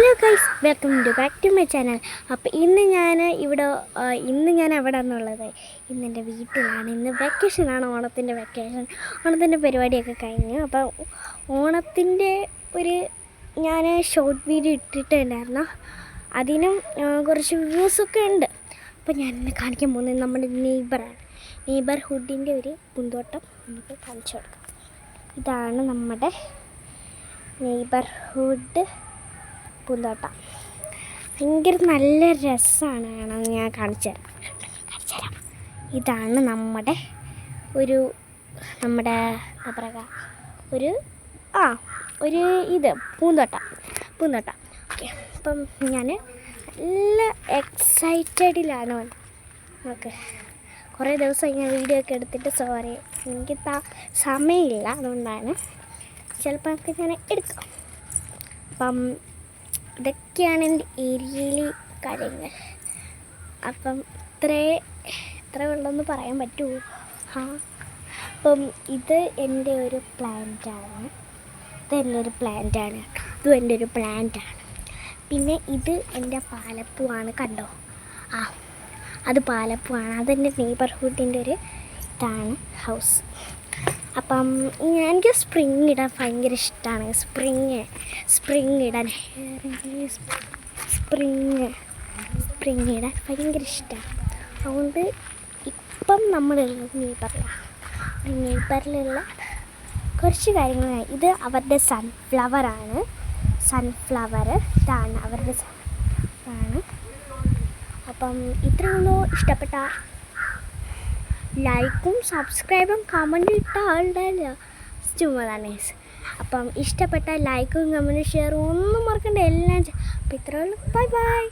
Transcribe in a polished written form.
Hello guys, welcome back to my channel. അപ്പോൾ ഇന്ന് ഞാൻ എവിടെ എന്നുള്ളത് ഇന്ന് എൻ്റെ വീട്ടിലാണ്. ഇന്ന് വെക്കേഷനാണ്, ഓണത്തിൻ്റെ വെക്കേഷൻ. ഓണത്തിൻ്റെ പരിപാടിയൊക്കെ കഴിഞ്ഞു. അപ്പോൾ ഓണത്തിൻ്റെ ഞാൻ ഷോർട്ട് വീഡിയോ ഇട്ടിട്ടുണ്ടായിരുന്നു. അതിനും കുറച്ച് വ്യൂസൊക്കെ ഉണ്ട്. അപ്പോൾ ഞാൻ ഇന്ന് കാണിക്കാൻ പോകുന്നത് നമ്മുടെ നെയ്ബർഹുഡിൻ്റെ ഒരു പൂന്തോട്ടം നമുക്ക് കാണിച്ചു കൊടുക്കാം. ഇതാണ് നമ്മുടെ നെയ്ബർഹുഡ് പൂന്തോട്ടം. ഭയങ്കര നല്ല രസമാണ് കാണാൻ. ഞാൻ കാണിച്ചു തരാം. ഇതാണ് നമ്മുടെ എന്താ പറയുക, പൂന്തോട്ടം. ഓക്കെ, അപ്പം ഞാൻ നല്ല എക്സൈറ്റഡിലാണ്. ഓക്കെ, കുറേ ദിവസം ഞാൻ വീഡിയോ ഒക്കെ എടുത്തിട്ട് സോറി, എനിക്ക് സമയമില്ല, അതുകൊണ്ടാണ്. ചിലപ്പോൾ ഒക്കെ ഞാൻ എടുക്കാം. അപ്പം ഇതൊക്കെയാണ് എൻ്റെ ഏരിയയിലെ കാര്യങ്ങൾ. അപ്പം ഇത്ര ഉള്ളതെന്ന് പറയാൻ പറ്റുമോ? അപ്പം ഇത് എൻ്റെ ഒരു പ്ലാന്റാണ്. ഇതും എൻ്റെ ഒരു പ്ലാന്റാണ്. പിന്നെ ഇത് എൻ്റെ പാലപ്പൂവാണ്, കണ്ടോ? അത് പാലപ്പൂവാണ്. അതെൻ്റെ നെയ്ബർഹുഡിൻ്റെ ഇതാണ് ഹൗസ്. അപ്പം എനിക്ക് സ്പ്രിങ് ഇടാൻ ഭയങ്കര ഇഷ്ടമാണ്. സ്പ്രിങ് ഇടാൻ ഭയങ്കര ഇഷ്ടമാണ്. അതുകൊണ്ട് ഇപ്പം നമ്മളുള്ളത് നെയ്ബറിലുള്ള കുറച്ച് കാര്യങ്ങളാണ്. ഇത് അവരുടെ സൺഫ്ലവറാണ്. ഇതാണ് അവരുടെ സൺഫ്ലവറാണ്. അപ്പം ഇത്രയൊന്നും ഇഷ്ടപ്പെട്ട ലൈക്കും സബ്സ്ക്രൈബും കമൻറ്റും ഇട്ട ആളുടെ ചുമതാണ്. അപ്പം ഇഷ്ടപ്പെട്ട ലൈക്കും കമൻറ്റും ഷെയറും ഒന്നും മറക്കണ്ട, എല്ലാം. അപ്പോൾ ഇത്രയുള്ളൂ. ബൈ.